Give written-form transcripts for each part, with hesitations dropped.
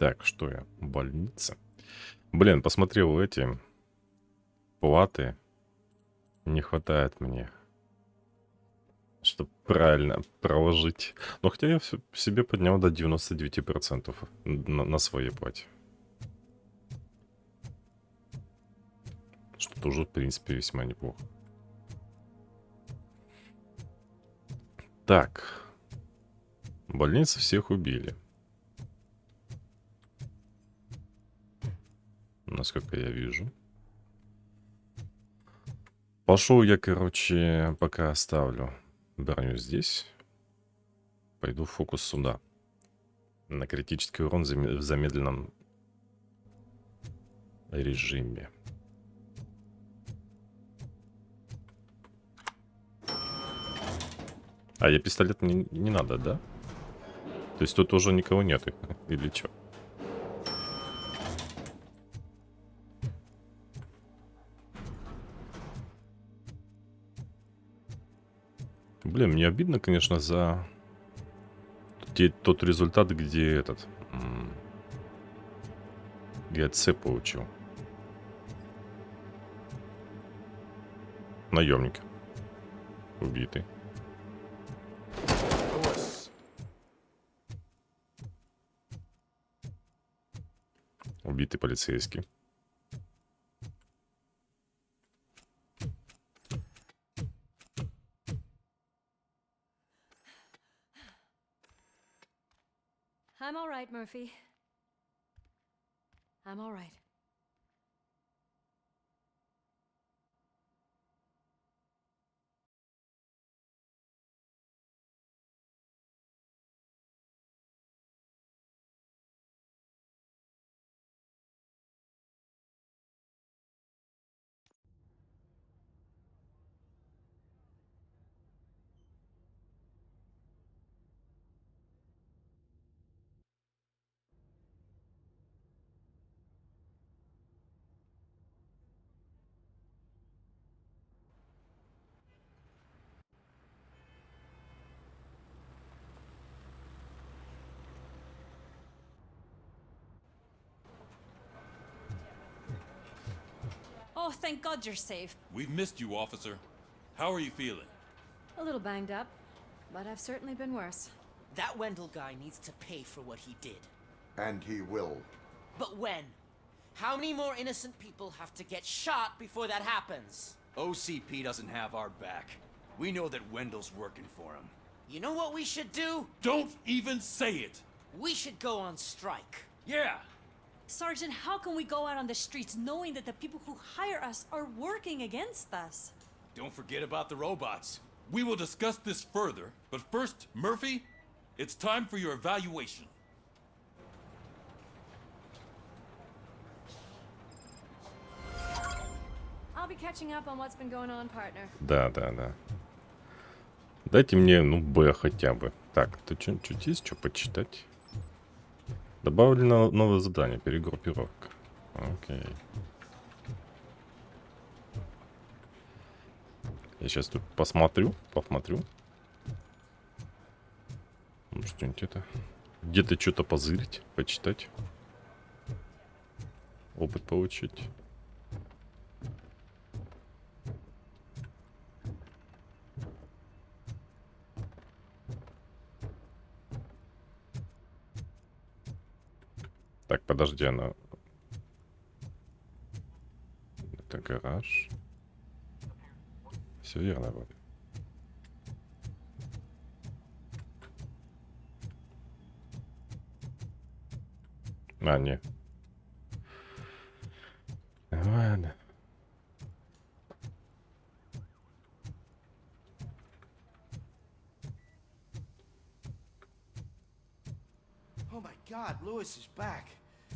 Так, что я? Больница. Блин, посмотрел эти платы. Не хватает мне, чтобы правильно проложить. Но хотя я себе поднял до 99% на своей плате. Что тоже, в принципе, весьма неплохо. Так. В больнице всех убили. Насколько я вижу. Пошел я, короче, пока оставлю броню здесь. Пойду в фокус сюда. На критический урон в замедленном режиме. А я пистолет не надо, да? То есть тут уже никого нет, или что? Блин, мне обидно, конечно, за тот результат, где этот... Я С получил. Наемник. Убитый. Убитый полицейский. I'm all right, Murphy. I'm all right. Oh, thank God you're safe. We've missed you, officer. How are you feeling? A little banged up, but I've certainly been worse. That Wendell guy needs to pay for what he did. And he will. But when? How many more innocent people have to get shot before that happens? OCP doesn't have our back. We know that Wendell's working for him. You know what we should do? Don't even say it! We should go on strike. Yeah! Sergeant, how can we go out on the streets knowing that the people who hire us are working against us? Don't forget about the robots. We will discuss this further, but first, Murphy, it's time for your evaluation. I'll be catching up on what's been going on, partner. Да. Дайте мне, ну, Б хотя бы. Так, тут что-нибудь есть, что почитать? Добавлено новое задание, перегруппировка. Окей. Я сейчас тут посмотрю. Ну, что-нибудь это... Где-то что-то позырить, почитать. Опыт получить. Так, подожди, она... Это гараж. Все верно вроде. А, не. Ладно. Oh my God, Lewis is back.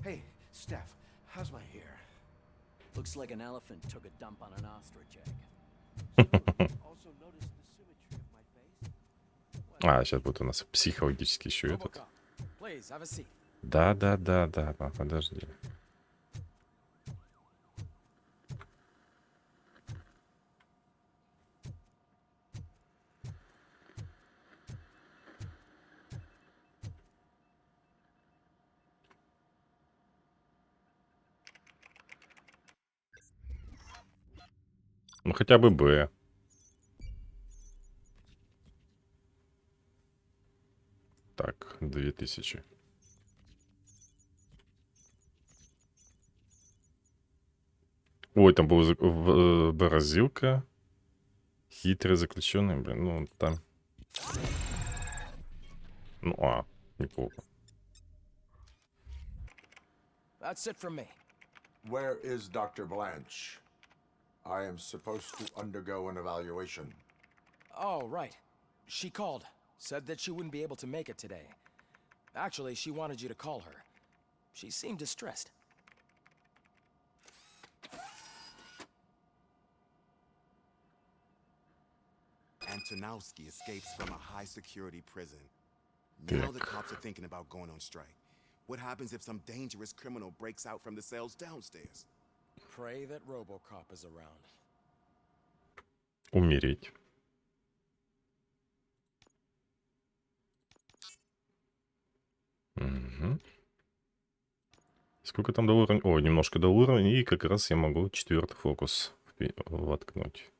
Hey, Steph, how's my hair? Looks like an elephant took a dump on an ostrich egg. Also notice the symmetry of my face? А, сейчас будет у нас психологический еще этот. RoboCop, please have a seat. Да, подожди. Ну хотя бы Б. Так, 2000. Ой, там был Бразилка. Хитрый заключенный, блин, ну там. Ну, неплохо. That's it from me. Where is Dr. Blanche? I am supposed to undergo an evaluation. Oh, right. She called. Said that she wouldn't be able to make it today. Actually, she wanted you to call her. She seemed distressed. Antonowski escapes from a high-security prison. Now the cops are thinking about going on strike. What happens if some dangerous criminal breaks out from the cells downstairs? Pray that RoboCop is around. Умереть. Угу. Сколько там до уровня? О, немножко до уровня. И как раз я могу 4-й фокус воткнуть.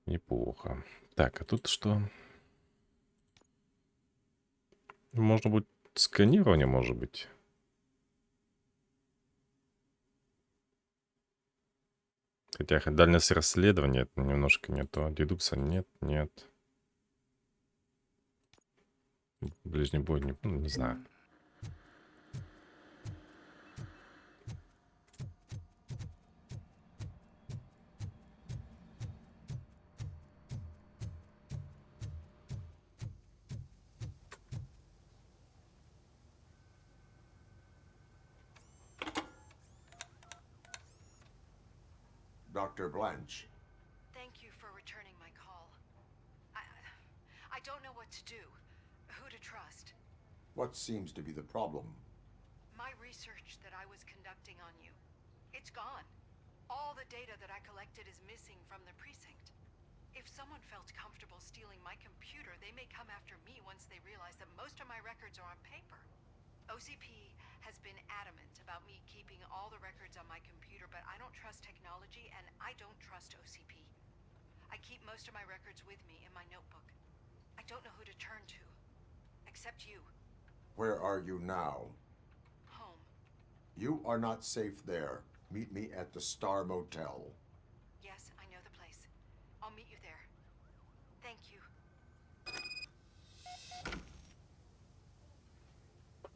Неплохо. Так, а тут что? Можно будет сканирование, может быть. Хотя дальность расследования это немножко не то. Дедукция нет, нет. Ближний бой не знаю. Dr. Blanche. Thank you for returning my call. I don't know what to do. Who to trust. What seems to be the problem? My research that I was conducting on you. It's gone. All the data that I collected is missing from the precinct. If someone felt comfortable stealing my computer, they may come after me once they realize that most of my records are on paper. OCP has been adamant about me keeping all the records on my computer, but I don't trust technology and I don't trust OCP. I keep most of my records with me in my notebook. I don't know who to turn to, except you. Where are you now? Home. You are not safe there. Meet me at the Star Motel. Yes, I know the place. I'll meet you there. Thank you.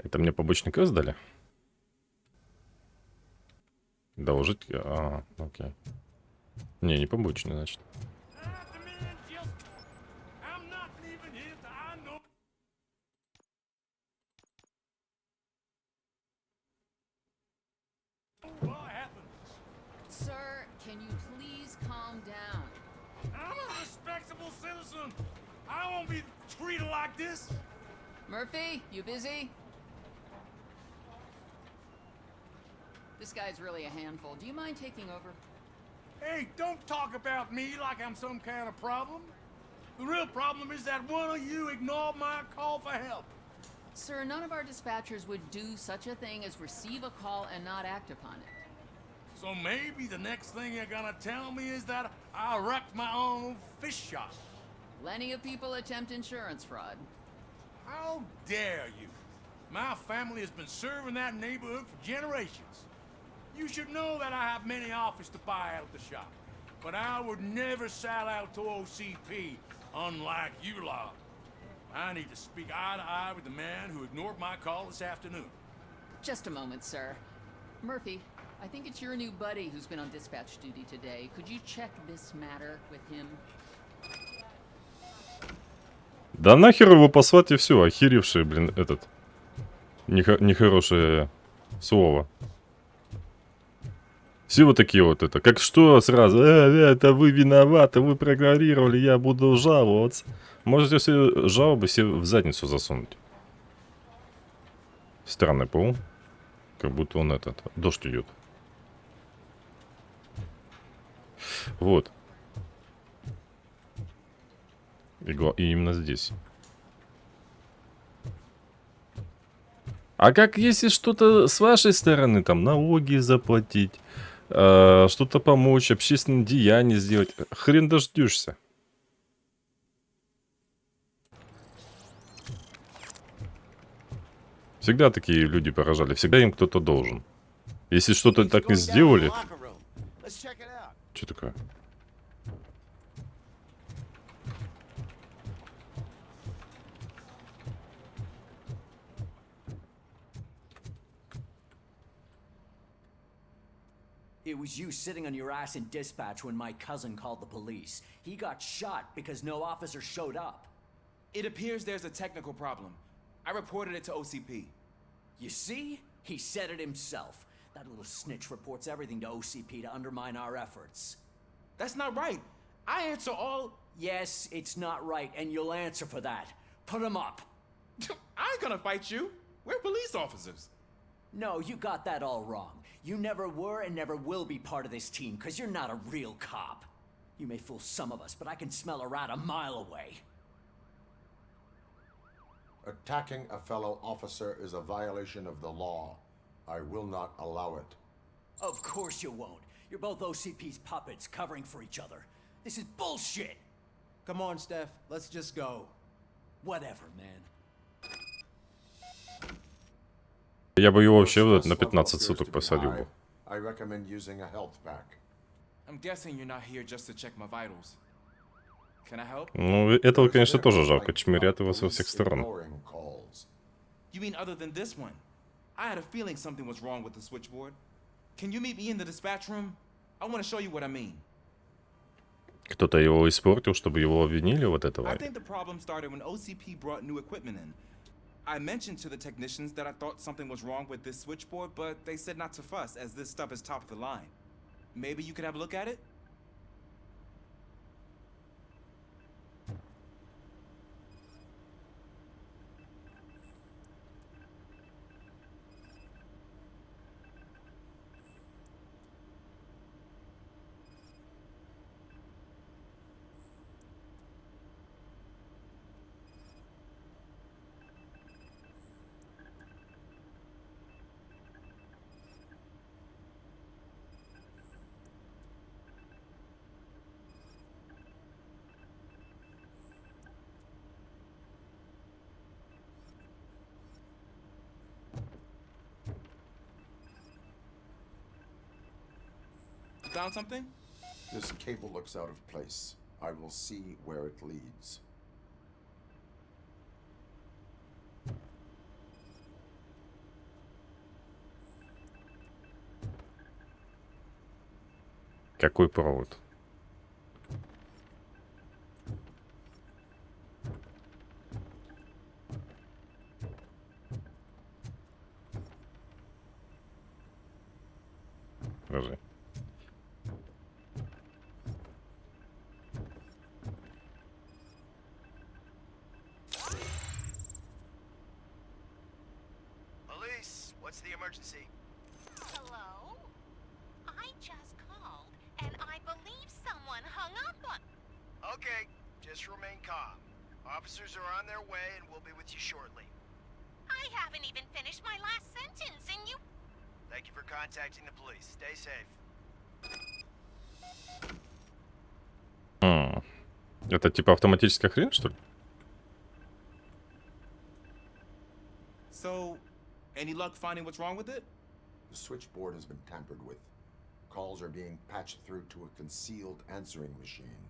Это мне побочный квест дали? Доложить? Окей. Не побочный, значит. Sir, can you please calm down? I'm a respectable citizen. I won't be treated like this. Murphy, you busy? This guy's really a handful. Do you mind taking over? Hey, don't talk about me like I'm some kind of problem. The real problem is that one of you ignored my call for help. Sir, none of our dispatchers would do such a thing as receive a call and not act upon it. So maybe the next thing you're gonna tell me is that I wrecked my own fish shop. Plenty of people attempt insurance fraud. How dare you? My family has been serving that neighborhood for generations. You should know that I have many offers to buy out the shop. But I would never sell out to OCP, unlike you lot. I need to speak eye to eye with the man who ignored my call this afternoon. Just a moment, sir. Murphy, I think it's your new buddy who's been on dispatch duty today. Could you check this matter with him? Да нахер его послать и все, охеревший, блин, этот. Нехорошее слово. Все вот такие вот это. Как что сразу? Это вы виноваты, вы проигнорировали, я буду жаловаться. Можете все жалобы все в задницу засунуть. Странный пол. Как будто он этот. Дождь идет. Вот. И именно здесь. А как если что-то с вашей стороны, там налоги заплатить, что-то помочь, общественное деяние сделать. Хрен дождешься. Всегда такие люди поражали, всегда им кто-то должен. Если что-то так не сделали... Что такое? It was you sitting on your ass in dispatch when my cousin called the police. He got shot because no officer showed up. It appears there's a technical problem. I reported it to OCP. You see? He said it himself. That little snitch reports everything to OCP to undermine our efforts. That's not right. I answer all... Yes, it's not right, and you'll answer for that. Put him up. I ain't gonna fight you. We're police officers. No, you got that all wrong. You never were and never will be part of this team, because you're not a real cop. You may fool some of us, but I can smell a rat a mile away. Attacking a fellow officer is a violation of the law. I will not allow it. Of course you won't. You're both OCP's puppets covering for each other. This is bullshit! Come on, Steph. Let's just go. Whatever, man. Я бы его вообще на 15 суток посадил бы. I recommend using a health pack. I'm guessing you're not here just to check my vitals. Can I help? Ну, этого, конечно, тоже жалко. Чмирят его со всех сторон. You mean other than this one? I had a feeling something was wrong with the switchboard. Can you meet me in the dispatch room? I want to show you what I mean. Кто-то его испортил, чтобы его обвинили, вот этого. I think the problem started when OCP brought new equipment in. I mentioned to the technicians that I thought something was wrong with this switchboard, but they said not to fuss, as this stuff is top of the line. Maybe you could have a look at it? Found something? This cable looks out of place. I will see where it leads. Какой провод? Подожди. Police, what's the emergency? Hello? I just called, and I believe someone hung up on... Okay, just remain calm. Officers are on their way and we'll be with you shortly. I haven't even finished my last sentence, and you... Thank you for contacting the police. Stay safe. Это типа автоматическая хрень, что ли? So, any luck finding what's wrong with it? The switchboard has been tampered with. Calls are being patched through to a concealed answering machine.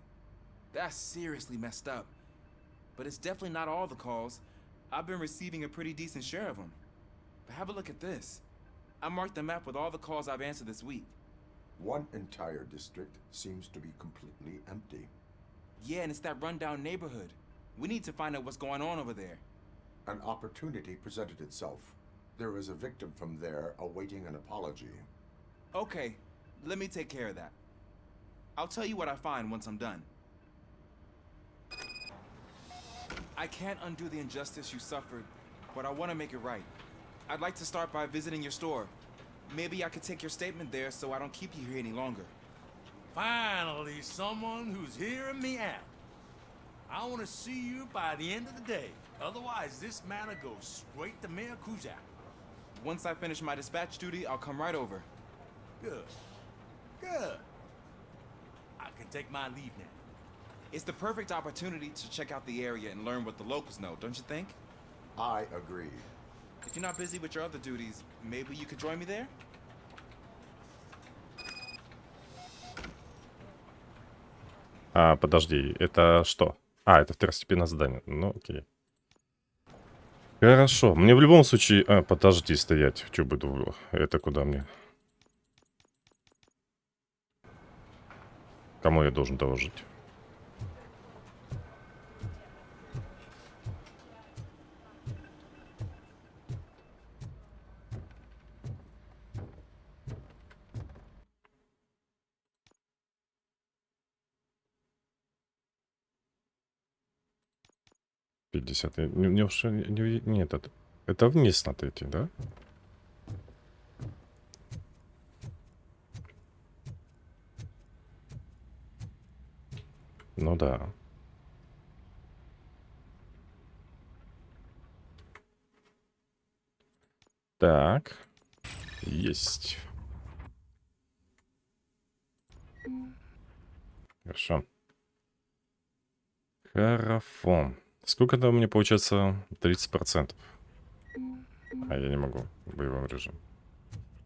That's seriously messed up. But it's definitely not all the calls. I've been receiving a pretty decent share of them. But have a look at this. I marked the map with all the calls I've answered this week. One entire district seems to be completely empty. Yeah, and it's that rundown neighborhood. We need to find out what's going on over there. An opportunity presented itself. There is a victim from there awaiting an apology. Okay, let me take care of that. I'll tell you what I find once I'm done. I can't undo the injustice you suffered, but I want to make it right. I'd like to start by visiting your store. Maybe I could take your statement there so I don't keep you here any longer. Finally, someone who's hearing me out. I want to see you by the end of the day. Otherwise, this matter goes straight to Miracuza. Once I finish my dispatch duty, I'll come right over. Good. Good. I can take my leave now. It's the perfect opportunity to check out the area and learn what the locals know, don't you think? I agree. If you're not busy with your other duties, maybe you could join me there? Подожди, это что? Это второстепенное задание. Ну, окей. Хорошо. Мне в любом случае... подожди, стоять. Что буду? Это куда мне? Кому я должен доложить? Мне уж нет, это вниз надо идти, да? Ну да. Так. Есть. Хорошо. Хорошо. Сколько там мне получается? 30%. Я не могу в боевом режиме.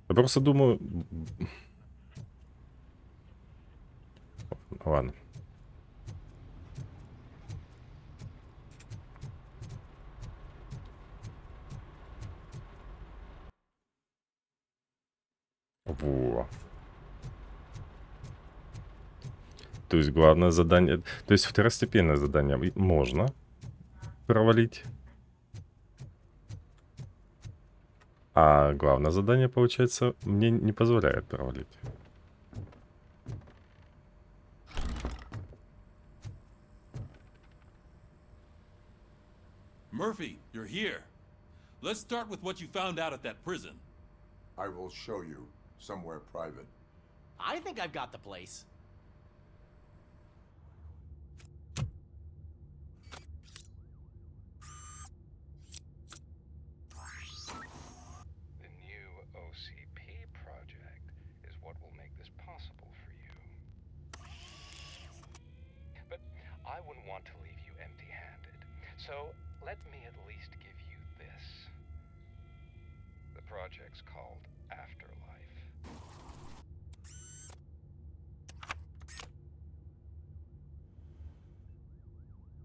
Я просто думаю... Ладно. Во. То есть главное задание... То есть второстепенное задание можно провалить. А главное задание, получается, мне не позволяет провалить. Murphy, you're here. Let's start with what you found out at that prison. I will show you somewhere private. I think I've got the place. The new OCP project is what will make this possible for you. But I wouldn't want to leave you empty-handed. So let me at least give you this. The project's called Afterlife.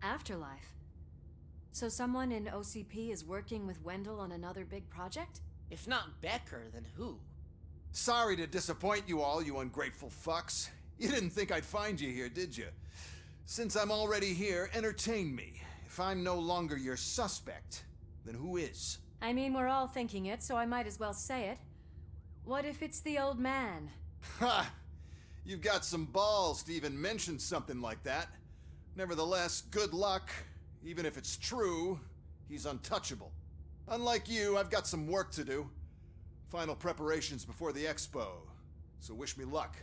Afterlife. So someone in OCP is working with Wendell on another big project? If not Becker, then who? Sorry to disappoint you all, you ungrateful fucks. You didn't think I'd find you here, did you? Since I'm already here, entertain me. If I'm no longer your suspect, then who is? I mean, we're all thinking it, so I might as well say it. What if it's the old man? Ha! You've got some balls to even mention something like that. Nevertheless, good luck. Even if it's true, he's untouchable. Unlike you, I've got some work to do. Final preparations before the expo. So wish me luck.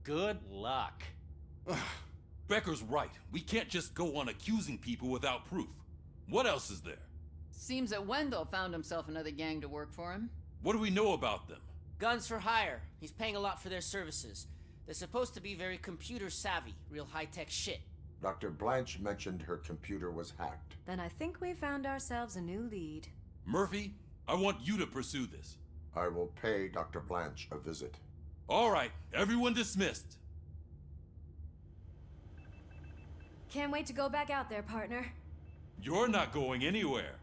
Good luck. Becker's right. We can't just go on accusing people without proof. What else is there? Seems that Wendell found himself another gang to work for him. What do we know about them? Guns for hire. He's paying a lot for their services. They're supposed to be very computer savvy, real high-tech shit. Dr. Blanche mentioned her computer was hacked. Then I think we found ourselves a new lead. Murphy, I want you to pursue this. I will pay Dr. Blanche a visit. All right, everyone dismissed. Can't wait to go back out there, partner. You're not going anywhere.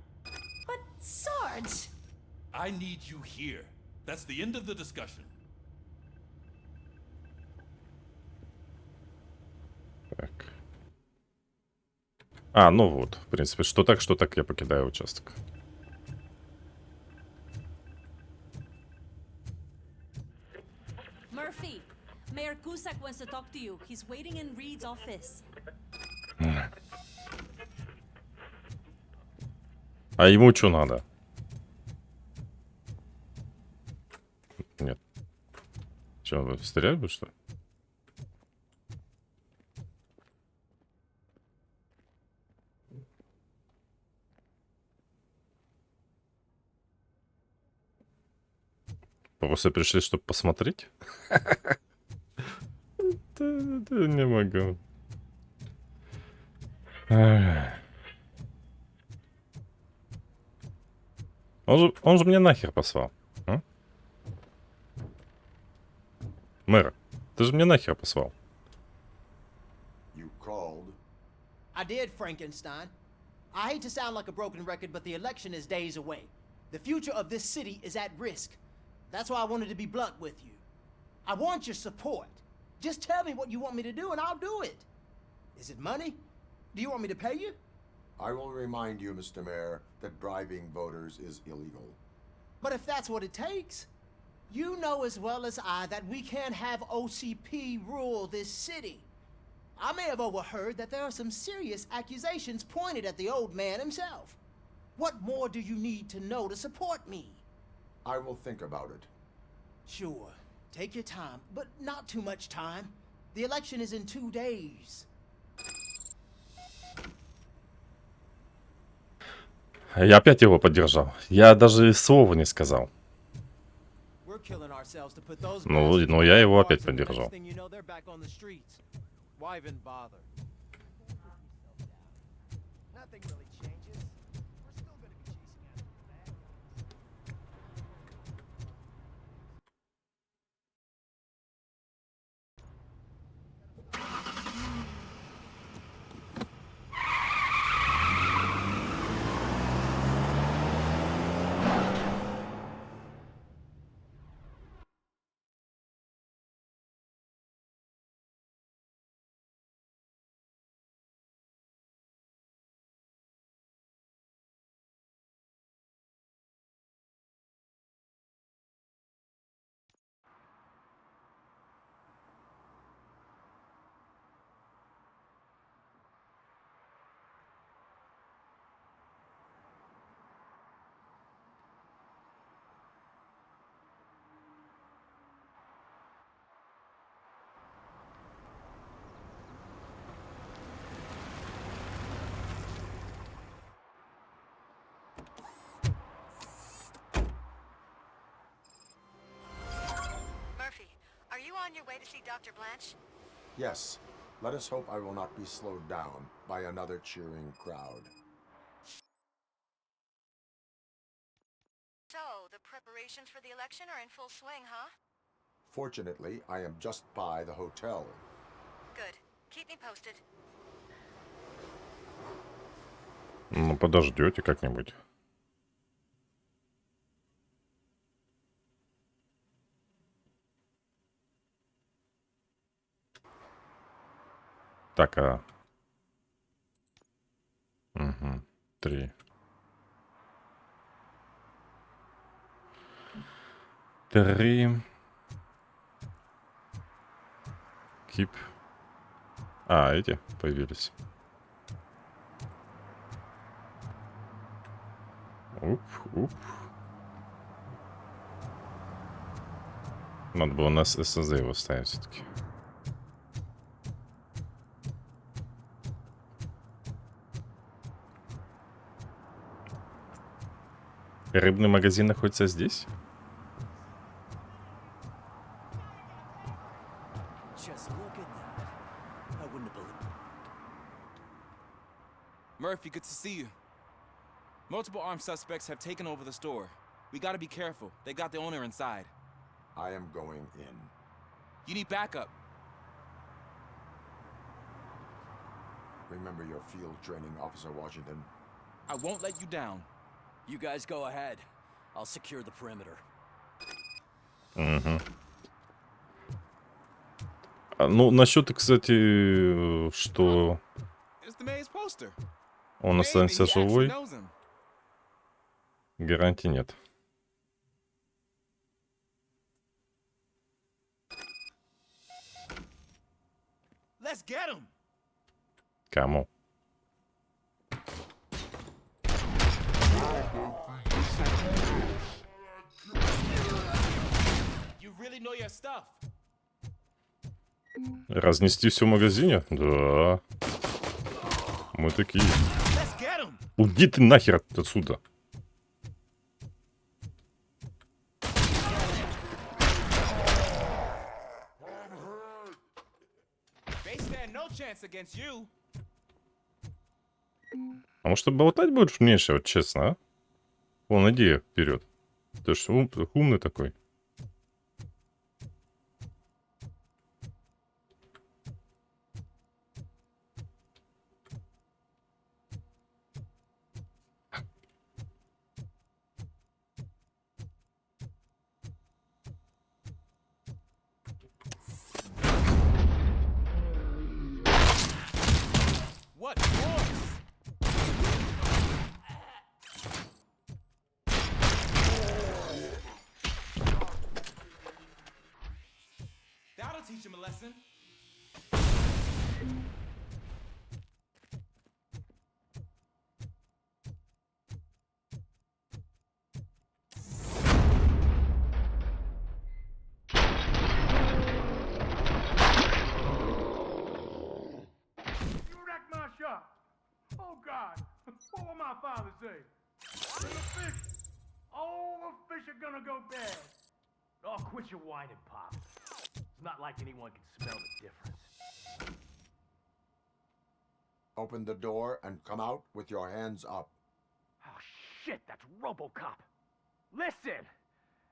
But, Sarge! I need you here. That's the end of the discussion. Так. Ну вот, в принципе, что так, я покидаю участок. Murphy, Mayor Cusack wants to talk to you. He's waiting in Reed's office. А ему что надо? Нет. Че, вы стрелять будете, что ли? Просто пришли, чтобы посмотреть? Не могу. Он же мне нахер послал. А? Мэр, ты же мне нахер послал. You called. I did, Frankenstein. I hate to sound like a broken record, but the election is days away. The future of this city is at risk. That's why I wanted to be blunt with you. I want your support. Just tell me what you want me to do and I'll do it. Is it money? Do you want me to pay you? I will remind you, Mr. Mayor, that bribing voters is illegal. But if that's what it takes, you know as well as I that we can't have OCP rule this city. I may have overheard that there are some serious accusations pointed at the old man himself. What more do you need to know to support me? I will think about it. Sure. Take your time, but not too much time. The election is in 2 days. Я опять его поддержал. Я даже слова не сказал. Ну, я его опять поддержал. Are you on your way to see Dr. Blanche? Yes. Let us hope I will not be slowed down by another cheering crowd. So, the preparations for the election are in full swing, huh? Fortunately, I am just by the hotel. Good. Keep me posted. Ну, подождете как-нибудь. Так, Угу. 3. 3. Keep. Эти появились. Уп. Надо было на ССЗ его ставить все-таки. Рыбный магазин находится здесь? Murphy, good to see you. Multiple armed suspects have taken over the store. We gotta be careful. They got the owner inside. I am going in. You need backup. Remember your field training, Officer Washington. I won't let you down. You guys go ahead. I'll secure the perimeter. Угу. Ну, насчет, кстати, что он останется живой, гарантий нет. Кому? Разнести все в магазине? Да. Мы такие. Уйди ты нахер отсюда. no chance against you. А может, ты болтать будешь меньше, вот честно, а? Вон, иди вперед. Ты ж умный такой. What force? That'll teach him a lesson. You wrecked my shop. Oh, God. What will my father say? And the fish. All the fish are gonna go bad. Oh, quit your whining, Pop. It's not like anyone can smell the difference. Open the door and come out with your hands up. Oh, shit, that's RoboCop. Listen,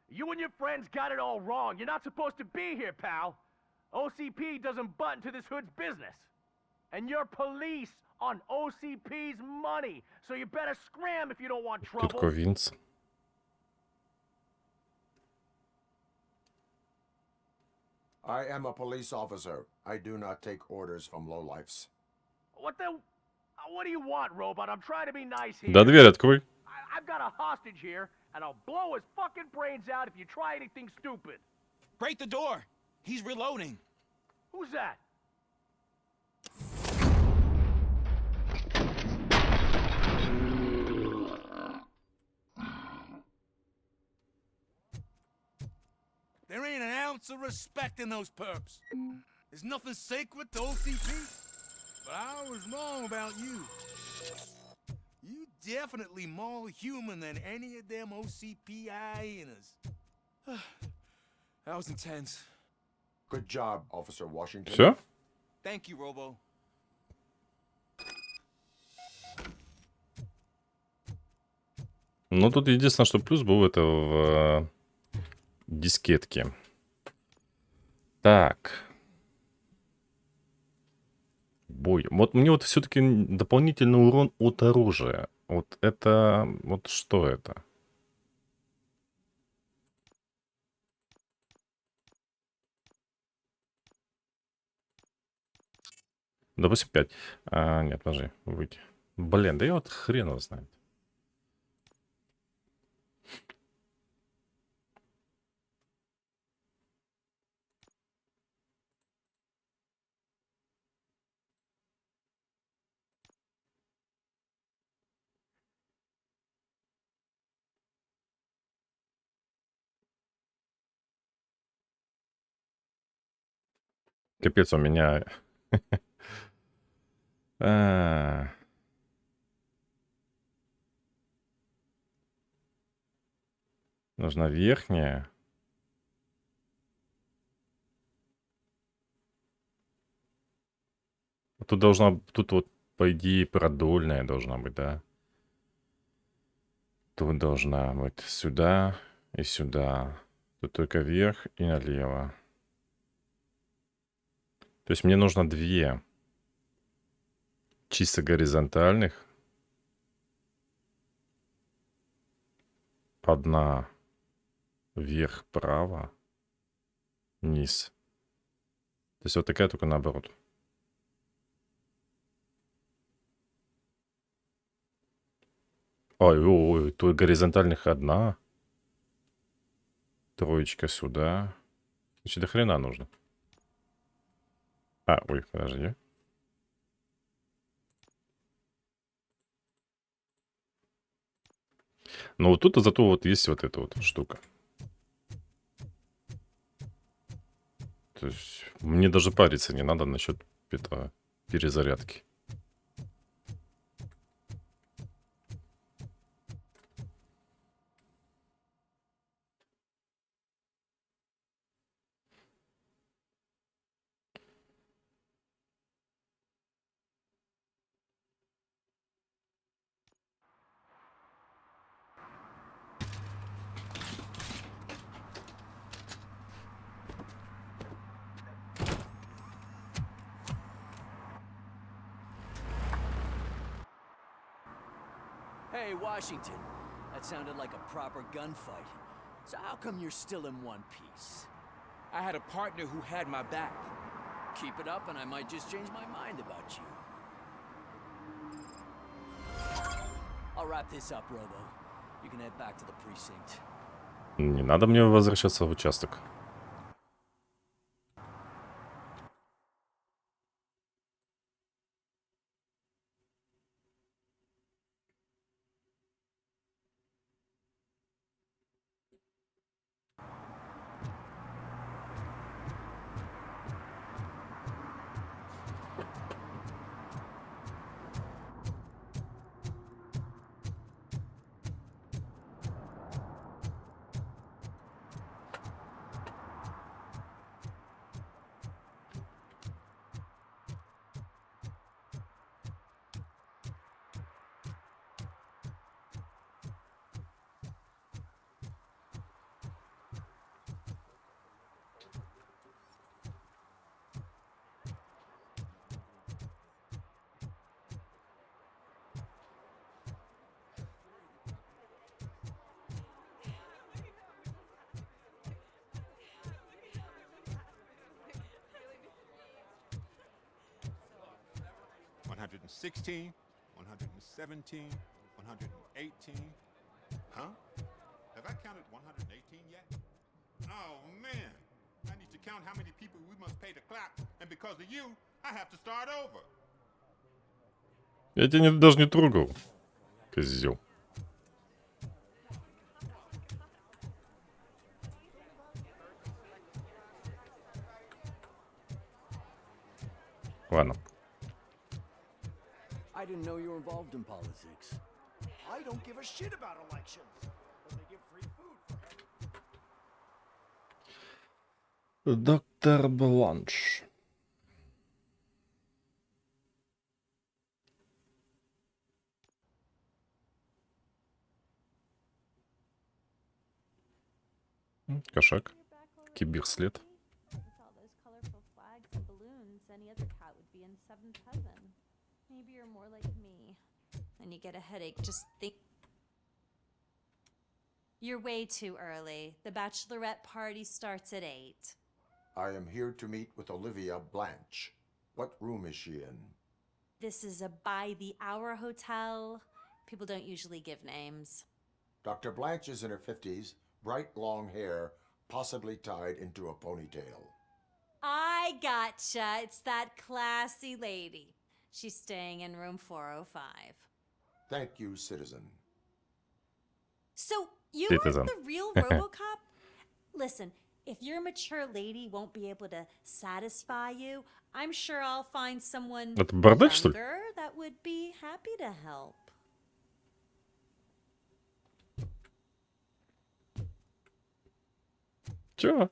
you and your friends got it all wrong. You're not supposed to be here, pal. OCP doesn't butt into this hood's business. And you're police on OCP's money, so you better scram if you don't want trouble. Тут Ковинц. I am a police officer. I do not take orders from lowlifes. What the... What do you want, Robot? I'm trying to be nice here. Да, дверь открой. I've got a hostage here, and I'll blow his fucking brains out if you try anything stupid. Break the door. He's reloading. Who's that? There ain't an ounce of respect in those perps. There's nothing sacred to OCP. But I was wrong about you. You definitely more human than any of them OCP hyenas. That was intense. Good job, Officer Washington. Все? Thank you, Robo. Ну, тут единственное, что плюс был, это в дискетке. Так. Бой. Вот мне вот все-таки дополнительный урон от оружия. Вот это... Вот что это? Допустим, 5. Нет, подожди, выйти. Блин, да я вот хрен его знает. Капец, у меня... Нужна верхняя. Тут должна... Тут вот, по идее, продольная должна быть, да? Тут должна быть сюда и сюда. Тут только вверх и налево. То есть мне нужно 2 чисто горизонтальных. 1 вверх, право, низ. То есть вот такая, только наоборот. Ой, тут горизонтальных 1. 3 сюда. Значит, до хрена нужно. Ой, подожди. Но вот тут зато вот есть вот эта вот штука. То есть мне даже париться не надо насчет этого перезарядки. Hey, Washington. That sounded like a proper gunfight. So how come you're still in one piece? I had a partner who had my back. Keep it up and I might just change my mind about you. I'll wrap this up, Robo. You can head back to the precinct. Не надо мне возвращаться в участок. $116, $117, $118. Huh? Have I counted 118 yet? Oh, man. I need to count how many people we must pay to clap, and because of you, I have to start over. Я тебя даже не трогал, козел. Ладно. I didn't know you were involved in politics. I don't give a shit about elections. But they give free food for Доктор Бланш. Кошак. Киберслед. Maybe you're more like me. And you get a headache just think. You're way too early. The bachelorette party starts at 8. I am here to meet with Olivia Blanche. What room is she in? This is a by-the-hour hotel. People don't usually give names. Dr. Blanche is in her 50s, bright long hair, possibly tied into a ponytail. I gotcha. It's that classy lady. She's staying in room 405. Thank you, citizen. So, you Citizen. are the real RoboCop? Listen, if your mature lady won't be able to satisfy you, I'm sure I'll find someone Это бардак, что ли? younger that would be happy to help. Чё?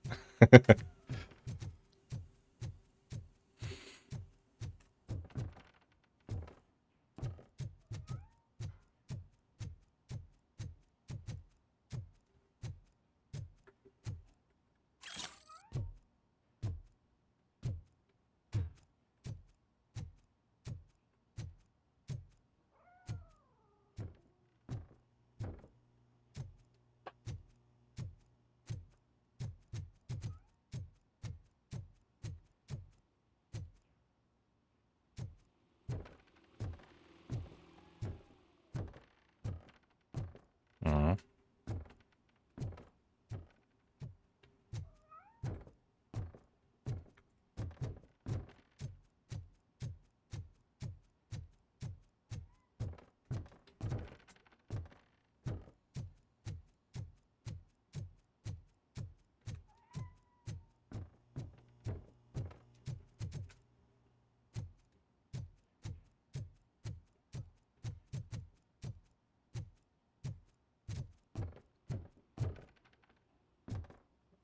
Ага.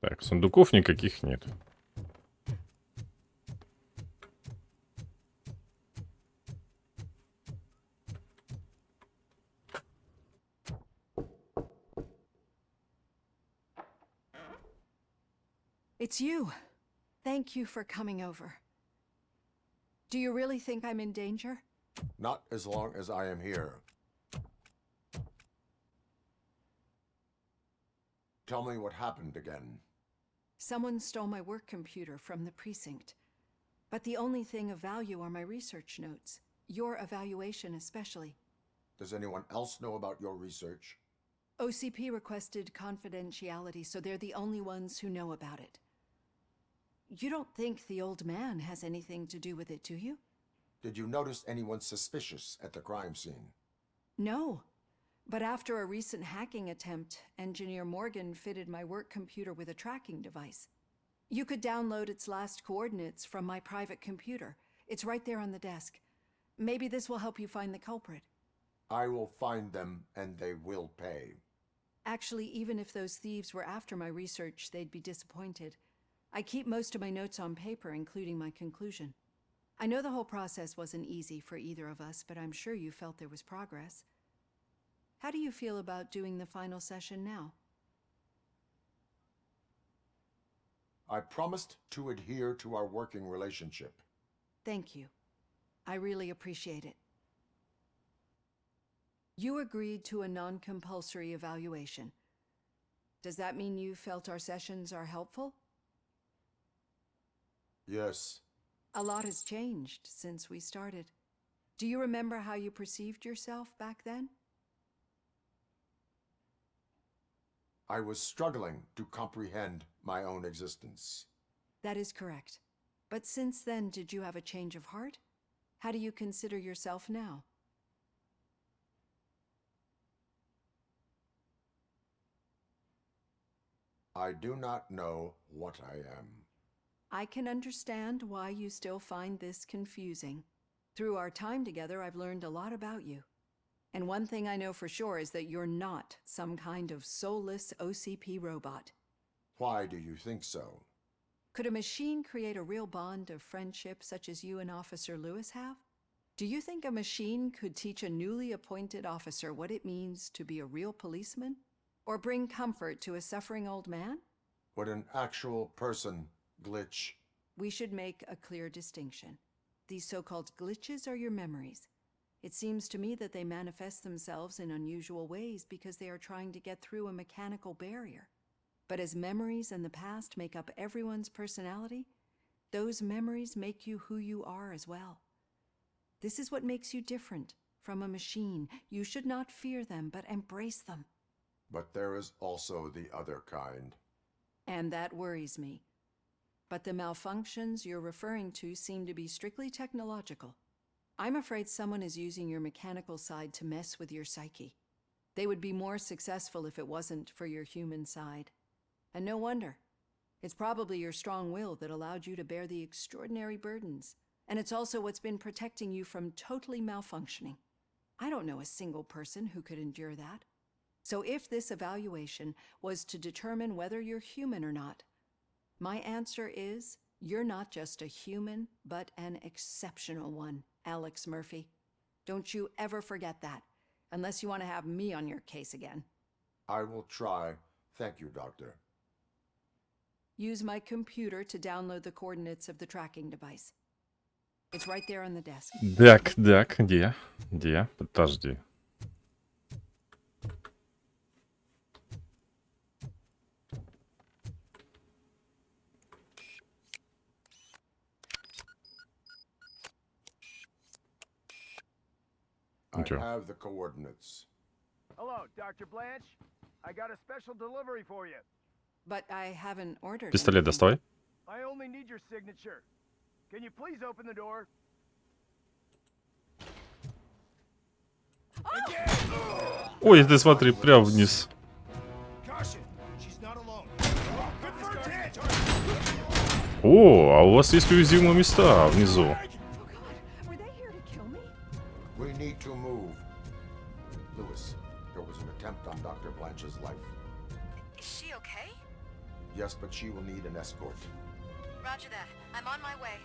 Так, сундуков никаких нет. It's you. Thank you for coming over. Do you really think I'm in danger? Not as long as I am here. Tell me what happened again. Someone stole my work computer from the precinct. But the only thing of value are my research notes. Your evaluation especially. Does anyone else know about your research? OCP requested confidentiality, so they're the only ones who know about it. You don't think the old man has anything to do with it, do you? Did you notice anyone suspicious at the crime scene? No. But after a recent hacking attempt, Engineer Morgan fitted my work computer with a tracking device. You could download its last coordinates from my private computer. It's right there on the desk. Maybe this will help you find the culprit. I will find them, and they will pay. Actually, even if those thieves were after my research, they'd be disappointed. I keep most of my notes on paper, including my conclusion. I know the whole process wasn't easy for either of us, but I'm sure you felt there was progress. How do you feel about doing the final session now? I promised to adhere to our working relationship. Thank you. I really appreciate it. You agreed to a non-compulsory evaluation. Does that mean you felt our sessions are helpful? Yes. A lot has changed since we started. Do you remember how you perceived yourself back then? I was struggling to comprehend my own existence. That is correct. But since then, did you have a change of heart? How do you consider yourself now? I do not know what I am. I can understand why you still find this confusing. Through our time together, I've learned a lot about you. And one thing I know for sure is that you're not some kind of soulless OCP robot. Why do you think so? Could a machine create a real bond of friendship such as you and Officer Lewis have? Do you think a machine could teach a newly appointed officer what it means to be a real policeman? Or bring comfort to a suffering old man? Would an actual person glitch? We should make a clear distinction. These so-called glitches are your memories. It seems to me that they manifest themselves in unusual ways because they are trying to get through a mechanical barrier. But as memories and the past make up everyone's personality, those memories make you who you are as well. This is what makes you different from a machine. You should not fear them, but embrace them. But there is also the other kind. And that worries me. But the malfunctions you're referring to seem to be strictly technological. I'm afraid someone is using your mechanical side to mess with your psyche. They would be more successful if it wasn't for your human side. And no wonder. It's probably your strong will that allowed you to bear the extraordinary burdens. And it's also what's been protecting you from totally malfunctioning. I don't know a single person who could endure that. So if this evaluation was to determine whether you're human or not, my answer is you're not just a human, but an exceptional one, Alex Murphy. Don't you ever forget that, unless you want to have me on your case again. I will try. Thank you, Doctor. Use my computer to download the coordinates of the tracking device. It's right there on the desk. Так, где? Подожди. I have the coordinates. Hello, Dr. Blanche. I got a special delivery for you. But I haven't ordered. Пистолет доставай. I only need your signature. Can you please open the door? Ой, ты смотри, прям вниз. О, а у вас есть уязвимые места внизу. We need to move. Lewis, there was an attempt on Dr. Blanche's life. Is she okay? Yes, but she will need an escort. Roger that. I'm on my way.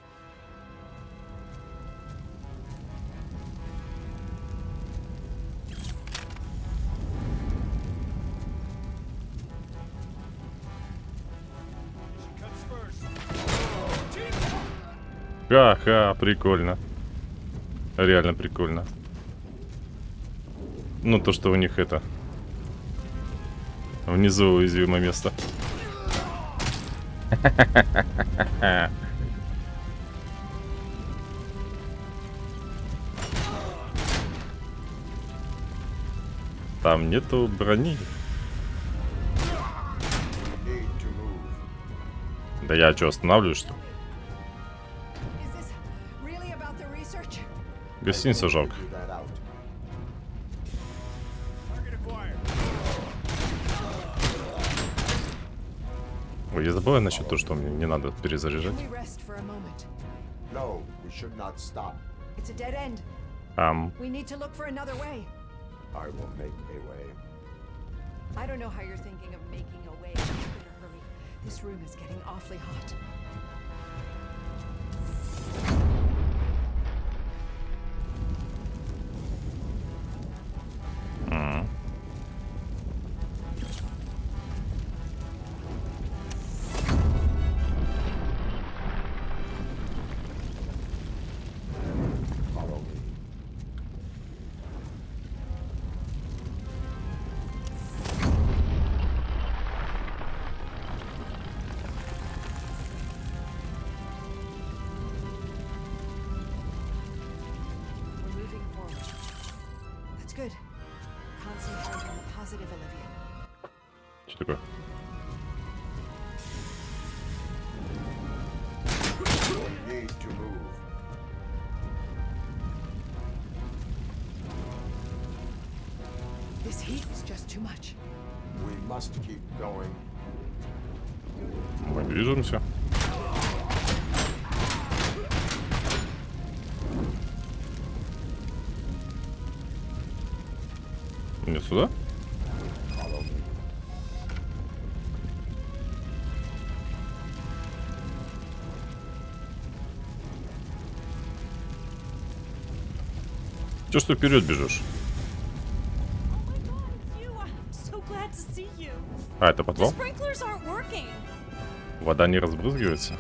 Ха-ха, прикольно. Реально прикольно. Ну, то, что у них это... Внизу уязвимое место. Там нету брони. Да я что, останавливаюсь, что ли? Гостиницу жалко. Ой, я забыл насчет того, что мне не надо перезаряжать. We need to look for another way. I will make a way. I don't know how you're thinking of making a way. Better hurry. This room is getting awfully hot. Good. Concentrate on the positive, Olivia. Что такое? Need to move. This heat is just too much. We must keep going. Мы движемся. Мне сюда? Че, что вперед бежишь? А, это подвал? Вода не разбрызгивается?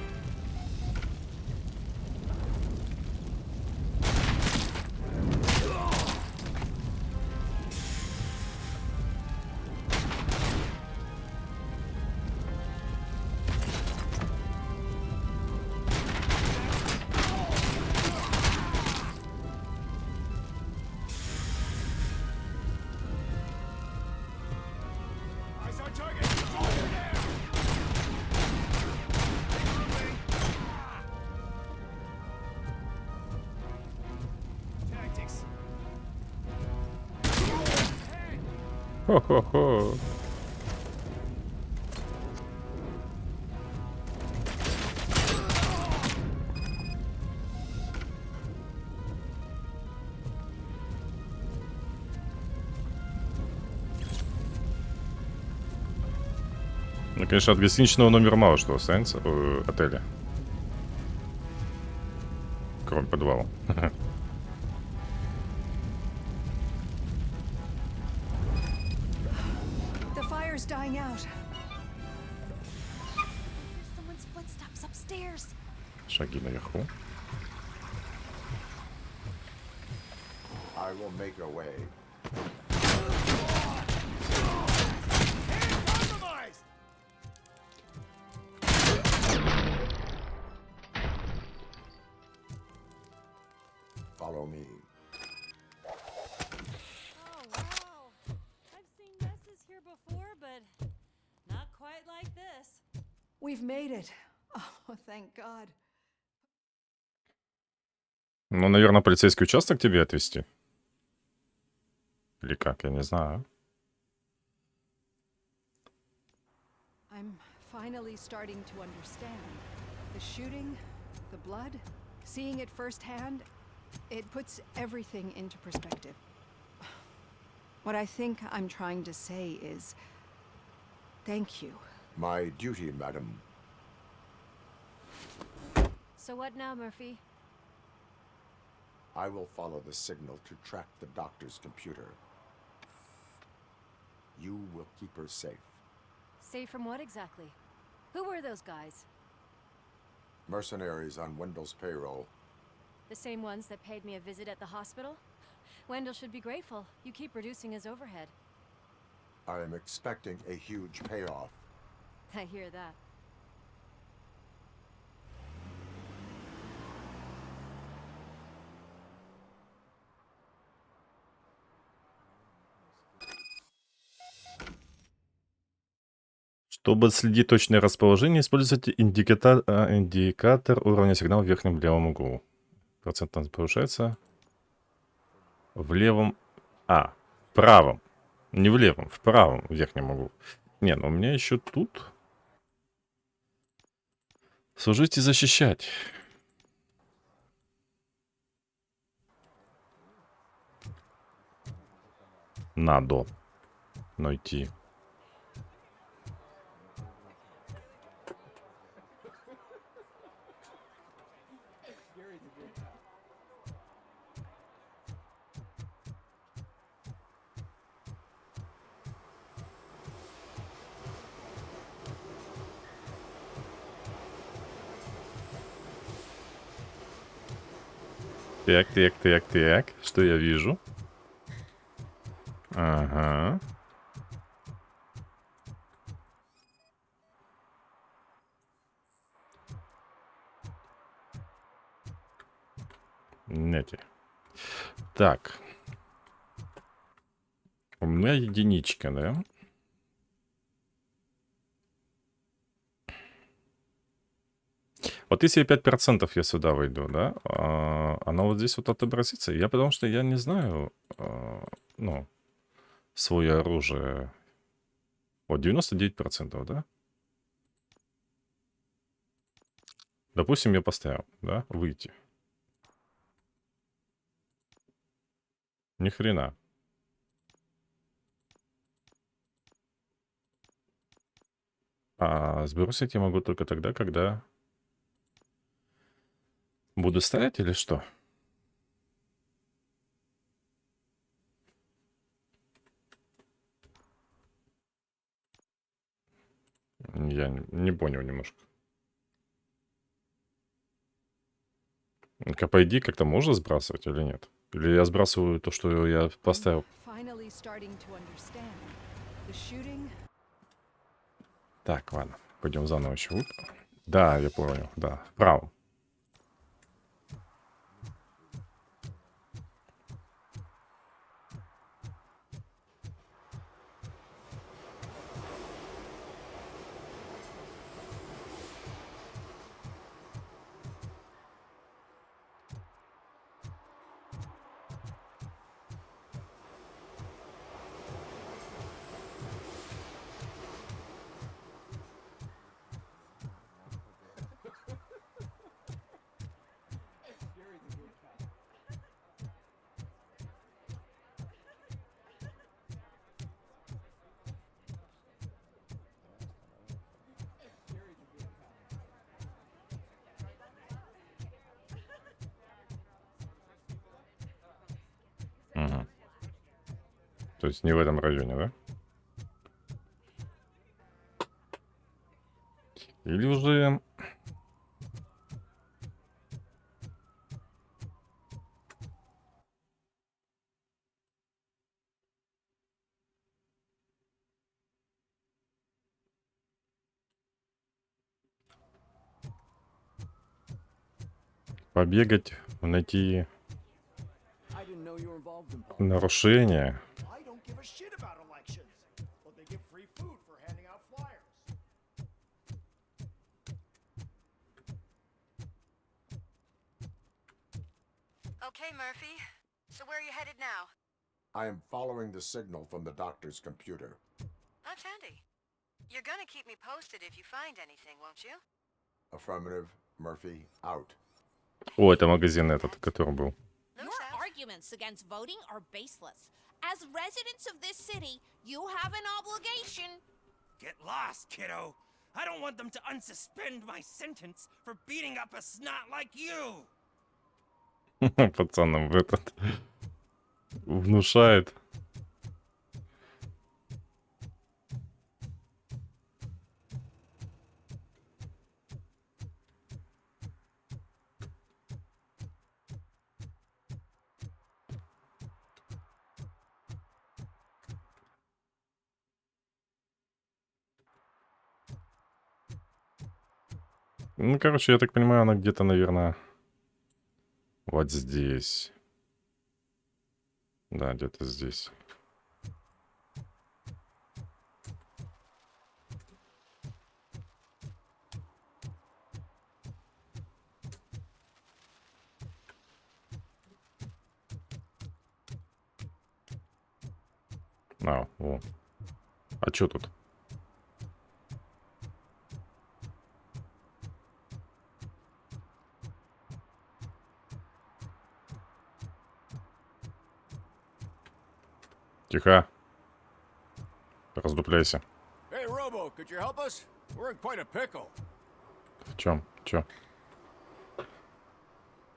Хо-хо-хо. Ну, конечно, от гостиничного номера мало что останется в отеле. Кроме подвала. Dying out. Someone's footsteps upstairs. Шаги наверху. I will make a way. Follow me. We've made it. Oh, thank God. Ну, наверное, полицейский участок тебе отвезти. Или как, я не знаю. I'm finally starting to understand. The shooting, the blood, seeing it firsthand, it puts everything into perspective. What I think I'm trying to say is, thank you. My duty, madam. So what now, Murphy? I will follow the signal to track the doctor's computer. You will keep her safe. Safe from what exactly? Who were those guys? Mercenaries on Wendell's payroll. The same ones that paid me a visit at the hospital? Wendell should be grateful. You keep reducing his overhead. I am expecting a huge payoff. I hear that. Чтобы отследить точное расположение, используйте индикатор уровня сигнала в верхнем левом углу. Процент повышается в левом... в правом. Не в левом, в правом верхнем углу. Не, ну у меня еще тут. Служить и защищать. Надо найти. Так. Что я вижу? Ага. Нети. Так. У меня единичка, да? Вот если 5% я сюда войду, да, оно вот здесь вот отобразится. Я потому что я не знаю, ну, свое оружие. Вот 99%, да? Допустим, я поставил, да, выйти. Ни хрена. А сбросить я могу только тогда, когда буду ставить или что? Я не понял немножко. По идее, как-то можно сбрасывать или нет? Или я сбрасываю то, что я поставил? Finally starting to understand. The shooting. Так, ладно. Пойдем заново еще. Да, я понял. Да, вправо. Угу. То есть не в этом районе, да? Или уже... Побегать, найти нарушения. Okay, Murphy. So where are you headed now? I am following the signal from the doctor's computer. That's handy. You're gonna keep me posted if you find anything, won't you? Affirmative. Murphy, out. О, это магазин этот, который был. Your arguments against voting are baseless. As residents of this city, you have an obligation. Get lost, kiddo. I don't want them to unsuspend my sentence for beating up a snot like you. Пацанам в этот внушает. Ну, короче, я так понимаю, она где-то, наверное, вот здесь. Да, где-то здесь. О. А чё тут? Тихо. Раздупляйся. Hey, Robo, could you help us? We're in quite a pickle. В чем? Чё?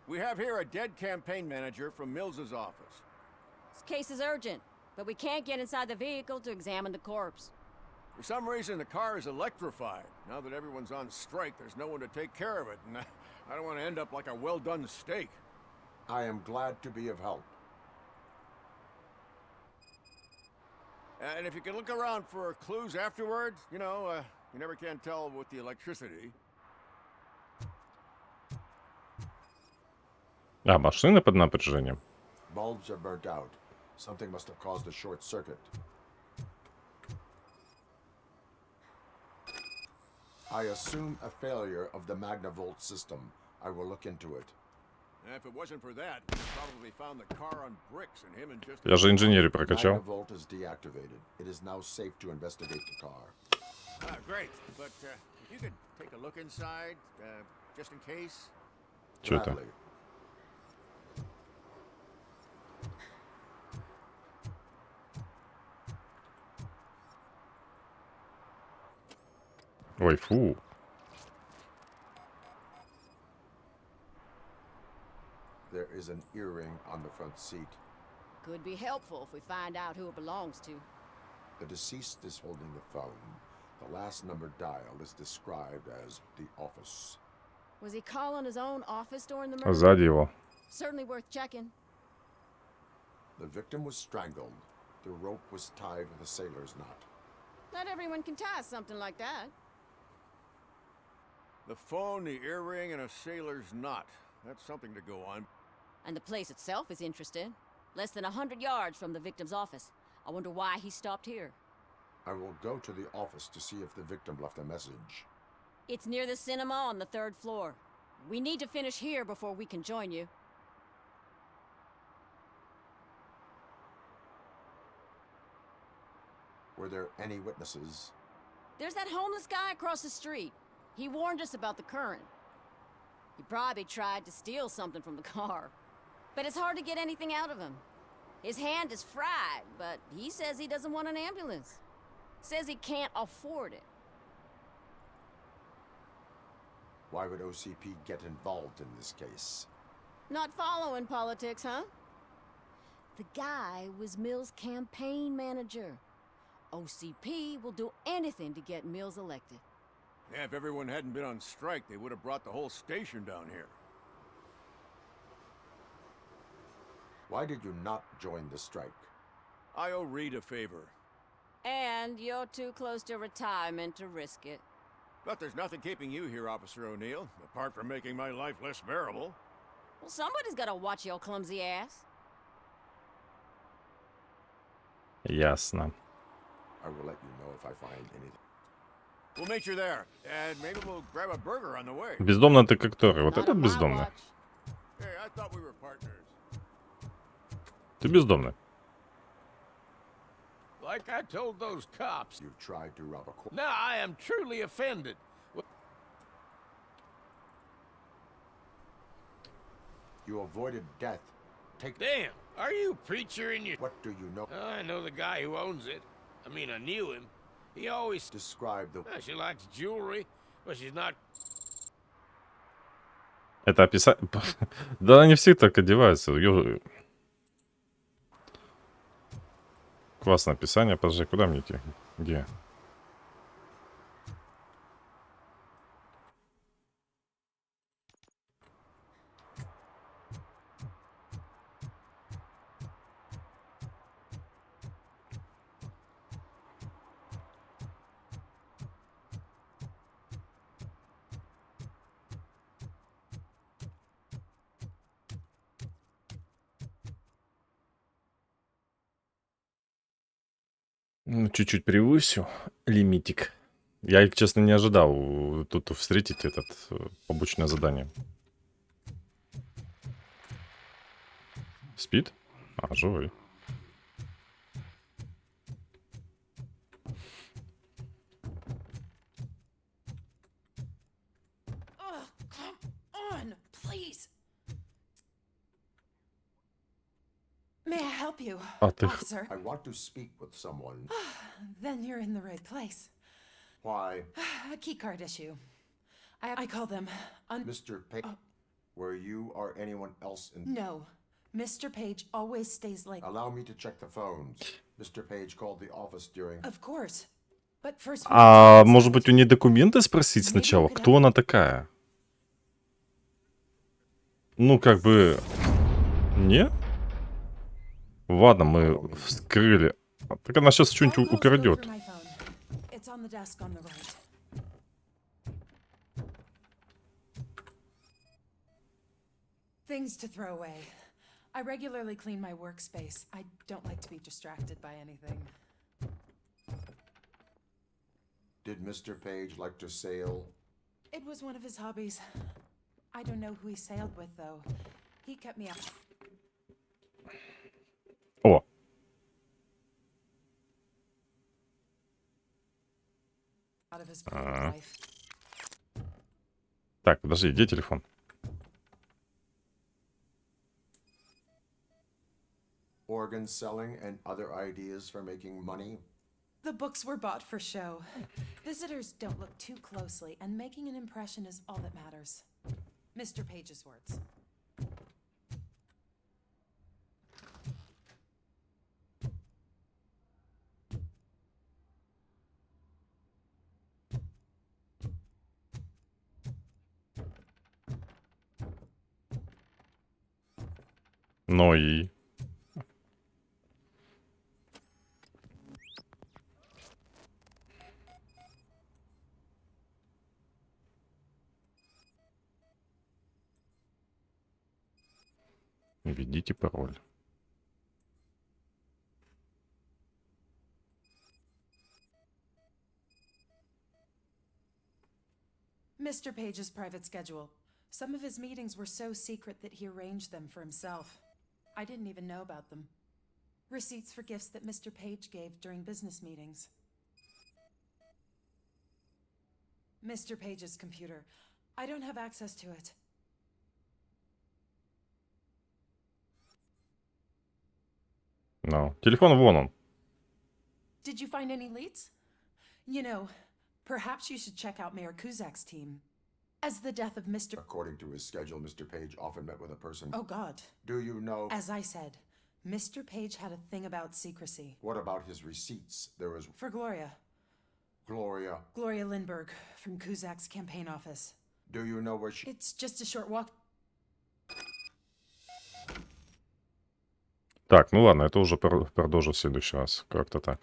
We have here a dead campaign manager from Mills's office. This case is urgent, but we can't get inside the vehicle to examine the corpse. For some reason, the car is electrified. Now that everyone's on strike, there's no one to take care of it, and I don't want to end up like a well-done steak. I am glad to be of help. And if you can look around for clues afterwards, you know, you never can tell with the electricity. А, машины под напряжением. Bulbs are burnt out. Something must have caused a short circuit. I assume a failure of the Magnavolt system. I will look into it. If it wasn't for that, we'd probably found the car on bricks and him in just. Я же инженерию прокачал. Magnavolt is deactivated. It is now safe to investigate the car. Great. But if you could take a look inside, just in case. Что это? Ой, фу. There is an earring on the front seat. Could be helpful if we find out who it belongs to. The deceased is holding the phone. The last number dialed is described as the office. Was he calling his own office during the murder? Сзади его. Certainly worth checking. The victim was strangled. The rope was tied with a sailor's knot. Not everyone can tie something like that. The phone, the earring, and a sailor's knot. That's something to go on. And the place itself is interesting. Less than 100 yards from the victim's office. I wonder why he stopped here. I will go to the office to see if the victim left a message. It's near the cinema on the 3rd floor. We need to finish here before we can join you. Were there any witnesses? There's that homeless guy across the street. He warned us about the current. He probably tried to steal something from the car. But it's hard to get anything out of him. His hand is fried, but he says he doesn't want an ambulance. Says he can't afford it. Why would OCP get involved in this case? Not following politics, huh? The guy was Mills' campaign manager. OCP will do anything to get Mills elected. Yeah, if everyone hadn't been on strike, they would have brought the whole station down here. Why did you not join the strike? I owe Reed a favor. And you're too close to retirement to risk it. But there's nothing keeping you here, Officer O'Neill, apart from making my life less bearable. Well, somebody's gotta watch your clumsy ass. Ясно. I will let you know if I find anything. We'll meet you there, and maybe we'll grab a burger on the way. Бездомный ты который? Вот этот бездомный. Hey, I thought we were partners. Ты бездомный. Like I told those cops. You tried to rob a corpse. Now I am truly offended. You avoided death. Take. Damn, are you a preacher in your... What do you know? I know the guy who owns it. I mean, I knew him. He always... Describe the... She likes jewelry, but she's not... Это описание... Да они все так одеваются. Классное описание. Подожди, куда мне идти? Где? Ну, чуть-чуть превысил лимитик. Я, честно, не ожидал тут встретить этот побочное задание. Спит? А, живой. May I help you, А ты... officer? I want to speak with someone. Then you're in the right place. Why? A key card issue. I call them Mr. Page, were you or anyone else in... No. Mr. Page always stays late. Allow me to check the phones. Mr. Page called the office during... Of course. But first... А может быть, у нее документы спросить сначала? Кто она такая? Ну, как бы... Не? Ладно, мы вскрыли. Так она сейчас что-нибудь украдет. It's on the desk on the right. Things to throw away. I regularly clean my workspace. I don't like to be distracted by anything. Did Mr. Page like to sail? It was one of his hobbies. I don't know who he sailed with, though. He kept me up. О. Out of his private life. Так, подожди, где телефон? Organ selling and other ideas for making money? The books were bought for show. Visitors don't look too closely, and making an impression is all that matters. Mr. Page's words. Ну и... Введите пароль. Mr. Page's private schedule. Some of his meetings were so secret that he arranged them for himself. I didn't even know about them. Receipts for gifts that Mr. Page gave during business meetings. Mr. Page's computer. I don't have access to it. No. Телефон вон он. Did you find any leads? You know, perhaps you should check out Mayor Kuzak's team. As the death of Mr. According to his schedule, Mr. Page often met with a person. Oh, God. Do you know... As I said, Mr. Page had a thing about secrecy. What about his receipts? There was... For Gloria. Gloria. Gloria Lindbergh from Kuzak's campaign office. Do you know where she... It's just a short walk. Так, ну ладно, это уже продолжу в следующий раз. Как-то так.